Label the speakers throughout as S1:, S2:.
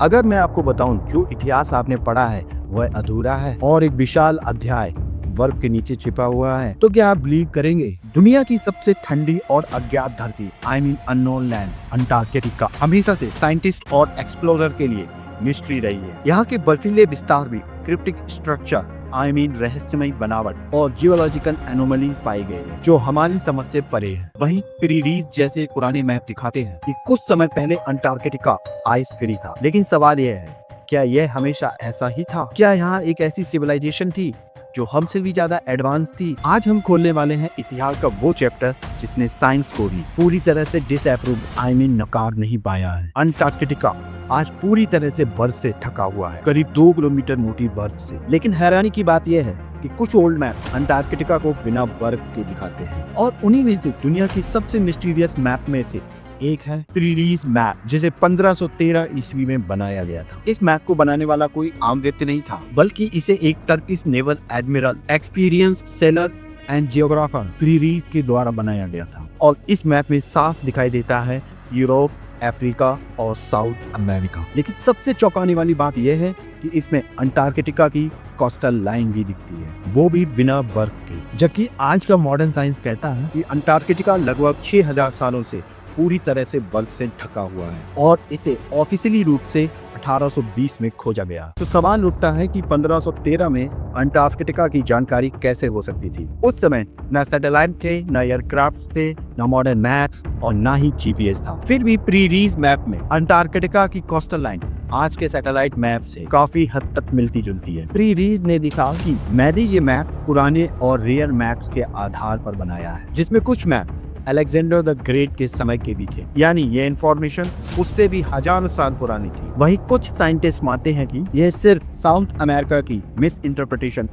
S1: अगर मैं आपको बताऊं जो इतिहास आपने पढ़ा है वह अधूरा है और एक विशाल अध्याय बर्फ के नीचे छिपा हुआ है, तो क्या आप बिलीव करेंगे? दुनिया की सबसे ठंडी और अज्ञात धरती अननोन लैंड अंटार्कटिका हमेशा से साइंटिस्ट और एक्सप्लोरर के लिए मिस्ट्री रही है। यहाँ के बर्फीले विस्तार भी क्रिप्टिक स्ट्रक्चर रहस्यमयी बनावट और जियोलॉजिकल एनोमलीज पाई गए हैं जो हमारी समझ से परे है। वहीं प्री-रीज जैसे पुराने मैप दिखाते हैं कि कुछ समय पहले अंटार्कटिका आइस फ्री था। लेकिन सवाल यह है, क्या यह हमेशा ऐसा ही था? क्या यहाँ एक ऐसी सिविलाइजेशन थी जो हमसे भी ज्यादा एडवांस थी? आज हम खोलने वाले हैं इतिहास का वो चैप्टर जिसने साइंस को भी पूरी तरह से डिसअप्रूव नकार नहीं पाया है। अंटार्कटिका आज पूरी तरह से बर्फ से ढका हुआ है, करीब 2 किलोमीटर मोटी बर्फ से। लेकिन हैरानी की बात यह है कि कुछ ओल्ड मैप अंटार्कटिका को बिना बर्फ के दिखाते हैं और उन्हीं में से दुनिया की सबसे मिस्टीरियस मैप में से एक है प्री-रीज मैप, जिसे 1513 ईस्वी में बनाया गया था। इस मैप को बनाने वाला कोई आम व्यक्ति नहीं था, बल्कि इसे एक Turkish naval admiral, experience sailor and geographer Piri Reis के द्वारा बनाया गया था। और इस मैप में साफ दिखाई देता है यूरोप, अफ्रीका और साउथ अमेरिका। लेकिन सबसे चौंकाने वाली बात यह है कि इसमें अंटार्कटिका की कोस्टल लाइन भी दिखती है, वो भी बिना बर्फ के। जबकि आज का मॉडर्न साइंस कहता है कि अंटार्कटिका लगभग 6000 सालों से पूरी तरह से बर्फ से ढका हुआ है और इसे ऑफिशियली रूप से 1820 में खोजा गया। तो सवाल उठता है कि 1513 में अंटार्कटिका की जानकारी कैसे हो सकती थी? उस समय न सैटेलाइट थे, न एयरक्राफ्ट थे, न मॉडर्न मैप और न ही जीपीएस था। फिर भी प्री-रीज मैप में अंटार्कटिका की कोस्टल लाइन आज के सैटेलाइट मैप से काफी हद तक मिलती जुलती है। प्री-रीज ने दिखा कि मैंने ये मैप पुराने और रेयर मैप्स के आधार पर बनाया है, जिसमें कुछ मैप अलेक्जेंडर द ग्रेट के समय के भी थे, यानी ये इंफॉर्मेशन उससे भी हजारों साल पुरानी थी। वहीं कुछ साइंटिस्ट मानते हैं कि यह सिर्फ साउथ अमेरिका की मिस इंटरप्रिटेशन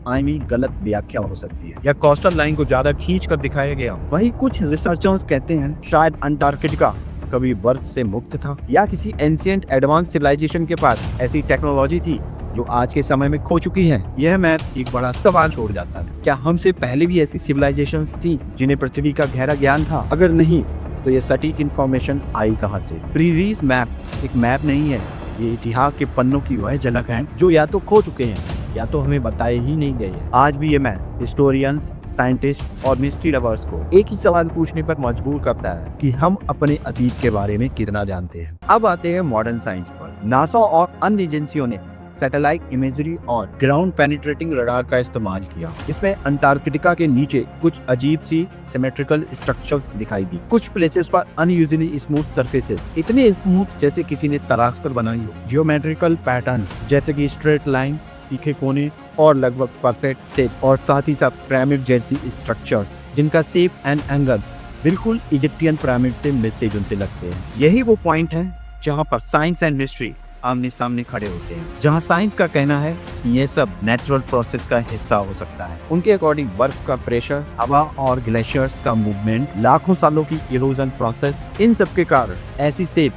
S1: गलत व्याख्या हो सकती है या कोस्टल लाइन को ज्यादा खींच कर दिखाया गया। वहीं कुछ रिसर्चर्स कहते हैं शायद अंटार्कटिका कभी बर्फ से मुक्त था या किसी एंशिएंट एडवांस सिविलाइजेशन के पास ऐसी टेक्नोलॉजी थी जो आज के समय में खो चुकी है। यह मैप एक बड़ा सवाल छोड़ जाता है, क्या हमसे पहले भी ऐसी सिविलाइजेशंस थी जिन्हें पृथ्वी का गहरा ज्ञान था? अगर नहीं तो ये सटीक इंफॉर्मेशन आई कहां से? प्री-रीज मैप एक मैप नहीं है, ये इतिहास के पन्नों की वह झलक है जो या तो खो चुके हैं या तो हमें बताए ही नहीं गए हैं। आज भी ये मैप हिस्टोरियंस, साइंटिस्ट और मिस्ट्री लवर्स को एक ही सवाल पूछने पर मजबूर करता है कि हम अपने अतीत के बारे में कितना जानते हैं। अब आते हैं मॉडर्न साइंस पर। नासा और अन्य एजेंसियों ने सैटेलाइट इमेजरी और ग्राउंड पेनिट्रेटिंग रडार का इस्तेमाल किया। इसमें अंटार्कटिका के नीचे कुछ अजीब सी सिमेट्रिकल स्ट्रक्चर्स दिखाई दी। कुछ प्लेसेस पर अनयूजुअली स्मूथ सरफेसेस, इतने स्मूथ जैसे किसी ने तराश कर बनाई हो। जियोमेट्रिकल पैटर्न जैसे कि स्ट्रेट लाइन, तीखे कोने और लगभग परफेक्ट शेप, और साथ ही साथ पिरामिड जैसी स्ट्रक्चर्स जिनका शेप एंड एंगल बिल्कुल इजिप्टियन पिरामिड से मिलते जुलते लगते हैं। यही वो पॉइंट है जहाँ पर साइंस एंड मिस्ट्री आमने सामने खड़े होते हैं, जहां साइंस का कहना है कि ये सब नेचुरल प्रोसेस का हिस्सा हो सकता है। उनके अकॉर्डिंग बर्फ का प्रेशर, हवा और ग्लेशियर्स का मूवमेंट, लाखों सालों की इरोजन प्रोसेस, इन सब के कारण ऐसी शेप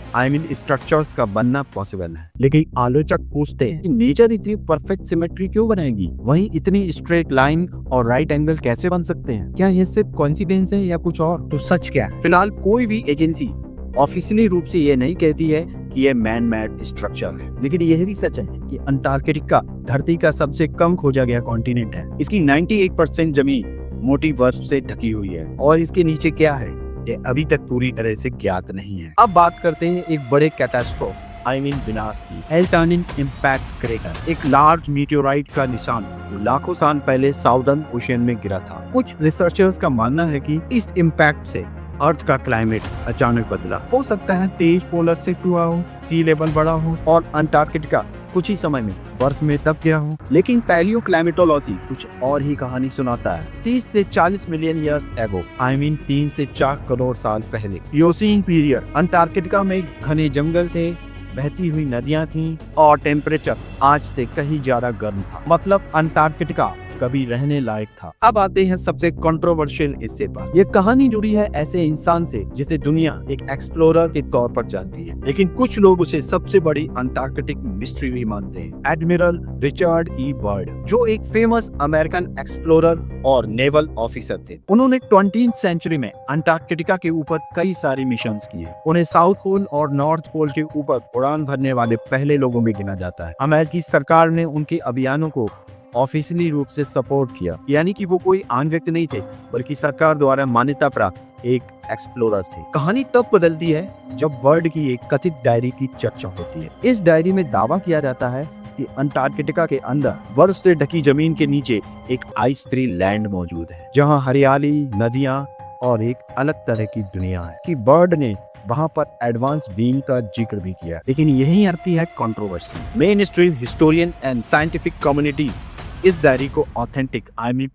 S1: स्ट्रक्चर्स का बनना पॉसिबल है। लेकिन आलोचक पूछते हैं कि नेचर इतनी परफेक्ट सिमेट्री क्यों बनाएगी? वहीं इतनी स्ट्रेट लाइन और राइट एंगल कैसे बन सकते हैं? क्या ये सिर्फ कोइंसिडेंस है या कुछ और? तो सच क्या है? फिलहाल कोई भी एजेंसी ऑफिशियली रूप से ये नहीं कहती है कि ये मैन मेड स्ट्रक्चर है, लेकिन यह भी सच है कि अंटार्कटिका धरती का सबसे कम खोजा गया कॉन्टिनेंट है। इसकी 98% जमीन मोटी बर्फ से ढकी हुई है और इसके नीचे क्या है ये अभी तक पूरी तरह से ज्ञात नहीं है। अब बात करते हैं एक बड़े कैटास्ट्रोफ विनाश की। एल्टानिन इम्पैक्ट क्रेटर, एक लार्ज मीटियोराइट का निशान जो लाखों साल पहले साउदर्न ओशियन में गिरा था। कुछ रिसर्चर्स का मानना है कि इस इम्पैक्ट से अर्थ का क्लाइमेट अचानक बदला। हो सकता है तेज पोलर शिफ्ट हुआ हो, सी लेवल बढ़ा हो और अंटार्कटिका कुछ ही समय में बर्फ में दब गया हो। लेकिन पैलियो क्लाइमेटोलॉजी कुछ और ही कहानी सुनाता है। 30 से 40 मिलियन ईयर्स एगो 3 से 4 करोड़ साल पहले इयोसीन पीरियड, अंटार्कटिका में घने जंगल थे, बहती हुई नदियां थीं और टेम्परेचर आज से कहीं ज्यादा गर्म था। मतलब अंटार्कटिका कभी रहने लायक था। अब आते हैं सबसे कंट्रोवर्शियल हिस्से पर। ये कहानी जुड़ी है ऐसे इंसान से जिसे दुनिया एक एक्सप्लोरर के तौर पर जानती है, लेकिन कुछ लोग उसे सबसे बड़ी अंटार्कटिक मिस्ट्री भी मानते हैं। एडमिरल रिचर्ड ई बर्ड, जो एक फेमस अमेरिकन एक्सप्लोरर और नेवल ऑफिसर थे। उन्होंने 20th सेंचुरी में अंटार्कटिका के ऊपर कई सारे मिशंस किए। उन्हें साउथ पोल और नॉर्थ पोल के ऊपर उड़ान भरने वाले पहले लोगों में गिना जाता है। अमेरिकी सरकार ने उनके अभियानों को ऑफिशियली रूप से सपोर्ट किया, यानी कि वो कोई आम व्यक्ति नहीं थे, बल्कि सरकार द्वारा मान्यता प्राप्त एक एक्सप्लोरर थे। कहानी तब बदलती है जब वर्ल्ड की एक कथित डायरी की चर्चा होती है। इस डायरी में दावा किया जाता है कि अंटार्कटिका के अंदर बर्फ से ढकी जमीन के नीचे एक आइस फ्री लैंड मौजूद है, जहां हरियाली, नदियां और एक अलग तरह की दुनिया है। कि बर्ड ने वहां पर एडवांस बीइंग का जिक्र भी किया, लेकिन यही आती है controversy. Main stream historian and scientific community इस डायरी को ऑथेंटिक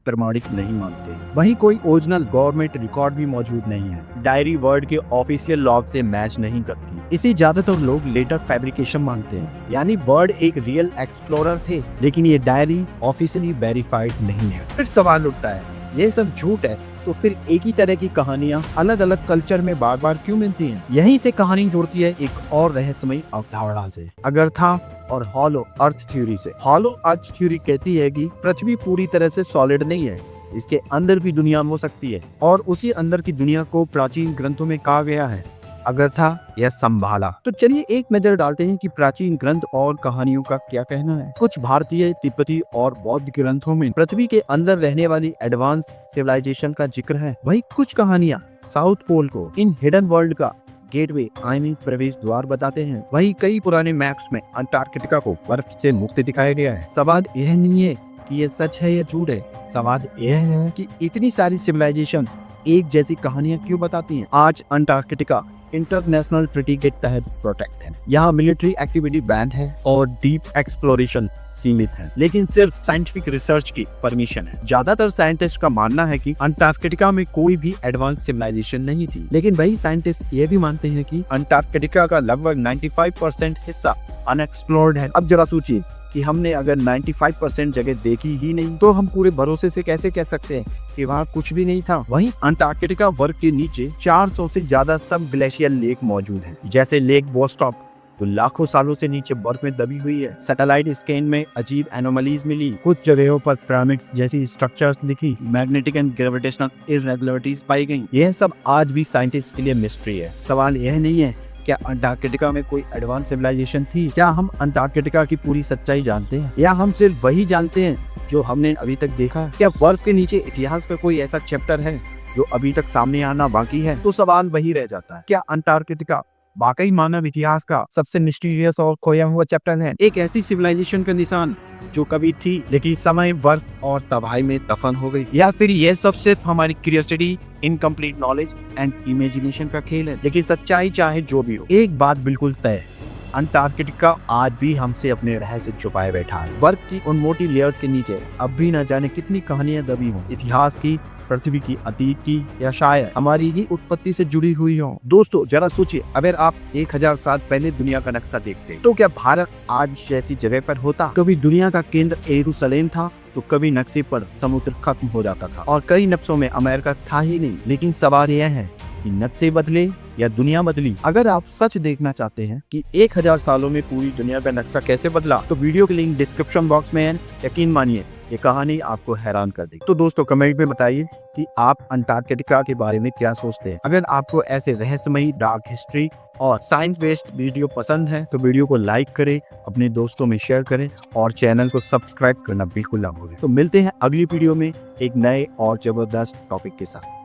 S1: प्रमाणिक नहीं मानते। वहीं कोई ओरिजिनल गवर्नमेंट रिकॉर्ड भी मौजूद नहीं है। डायरी वर्ल्ड के ऑफिशियल लॉग से मैच नहीं करती। इसे ज्यादातर लोग लेटर फैब्रिकेशन मानते हैं, यानी बर्ड एक रियल एक्सप्लोरर थे, लेकिन ये डायरी ऑफिशियली वेरीफाइड नहीं है। फिर सवाल उठता है, ये सब झूठ है तो फिर एक ही तरह की कहानियां अलग अलग कल्चर में बार बार क्यों मिलती हैं? यहीं से कहानी जुड़ती है एक और रहस्यमयी अवधारणा से, अगर था और हॉलो अर्थ थ्योरी से। हॉलो अर्थ थ्योरी कहती है कि पृथ्वी पूरी तरह से सॉलिड नहीं है, इसके अंदर भी दुनिया हो सकती है, और उसी अंदर की दुनिया को प्राचीन ग्रंथों में कहा गया है, अगर था या संभाला। तो चलिए एक नजर डालते हैं कि प्राचीन ग्रंथ और कहानियों का क्या कहना है। कुछ भारतीय, तिब्बती और बौद्ध ग्रंथों में पृथ्वी के अंदर रहने वाली एडवांस सिविलाइजेशन का जिक्र है। वहीं कुछ कहानियां साउथ पोल को इन हिडन वर्ल्ड का गेटवे प्रवेश द्वार बताते हैं। वहीं कई पुराने मैप्स में अंटार्कटिका को बर्फ से मुक्त दिखाया गया है। सवाल यह नहीं है कि ये सच है या झूठ है, सवाल यह है कि इतनी सारी सिविलाइजेशंस एक जैसी कहानियां क्यों बताती हैं। आज अंटार्कटिका इंटरनेशनल ट्रीटी के तहत प्रोटेक्ट है। यहाँ मिलिट्री एक्टिविटी बैन है और डीप एक्सप्लोरेशन सीमित है, लेकिन सिर्फ साइंटिफिक रिसर्च की परमिशन है। ज्यादातर साइंटिस्ट का मानना है कि अंटार्कटिका में कोई भी एडवांस सिविलाइजेशन नहीं थी, लेकिन वही साइंटिस्ट ये भी मानते हैं कि अंटार्कटिका का लगभग 95% हिस्सा अनएक्सप्लोर्ड है। अब जरा सोचिए कि हमने अगर 95% जगह देखी ही नहीं, तो हम पूरे भरोसे से कैसे कह सकते हैं कि वहाँ कुछ भी नहीं था। वहीं अंटार्कटिका बर्फ के नीचे 400 से ज्यादा सब ग्लेशियर लेक मौजूद हैं, जैसे लेक बोस्टॉक तो लाखों सालों से नीचे बर्फ में दबी हुई है। सैटेलाइट स्कैन में अजीब एनोमलीज मिली, कुछ जगहों पर पिरामिड्स जैसी स्ट्रक्चर्स दिखी, मैग्नेटिक एंड ग्रेविटेशनल इररेगुलरिटीज पाई गई। यह सब आज भी साइंटिस्ट के लिए मिस्ट्री है। सवाल यह नहीं है क्या अंटार्कटिका में कोई एडवांस सिविलाइजेशन थी, क्या हम अंटार्कटिका की पूरी सच्चाई जानते हैं, या हम सिर्फ वही जानते हैं जो हमने अभी तक देखा। क्या बर्फ के नीचे इतिहास का कोई ऐसा चैप्टर है जो अभी तक सामने आना बाकी है? तो सवाल वही रह जाता है, क्या अंटार्कटिका वाकई मानव इतिहास का सबसे मिस्टीरियस और खोया हुआ चैप्टर है, एक ऐसी सिविलाइजेशन का निशान जो कभी थी लेकिन समय, बर्फ और तबाही में दफन हो गई, या फिर यह सब सिर्फ हमारी curiosity, incomplete knowledge and imagination का खेल है? लेकिन सच्चाई चाहे जो भी हो, एक बात बिल्कुल तय है, अंटार्कटिका आज भी हमसे अपने रहस्य छुपाए बैठा है। बर्फ की उन मोटी लेयर्स के नीचे अब भी न जाने कितनी कहानियां दबी हों, इतिहास की, पृथ्वी की, अतीत की, या शायद हमारी ही उत्पत्ति से जुड़ी हुई हो। दोस्तों जरा सोचिए, अगर आप 1000 साल पहले दुनिया का नक्शा देखते तो क्या भारत आज जैसी जगह पर होता? कभी दुनिया का केंद्र यरूशलेम था तो कभी नक्शे पर समुद्र खत्म हो जाता था, और कई नक्शों में अमेरिका था ही नहीं। लेकिन सवाल यह है कि नक्शे बदले या दुनिया बदली? अगर आप सच देखना चाहते हैं कि 1000 सालों में पूरी दुनिया का नक्शा कैसे बदला, तो वीडियो की लिंक डिस्क्रिप्शन बॉक्स में है। यकीन मानिए ये कहानी आपको हैरान कर देगी। तो दोस्तों कमेंट में बताइए कि आप अंटार्कटिका के बारे में क्या सोचते हैं। अगर आपको ऐसे रहस्यमयी, डार्क हिस्ट्री और साइंस बेस्ड वीडियो पसंद है तो वीडियो को लाइक करें, अपने दोस्तों में शेयर करें और चैनल को सब्सक्राइब करना बिल्कुल ना भूलें। तो मिलते हैं अगली वीडियो में एक नए और जबरदस्त टॉपिक के साथ।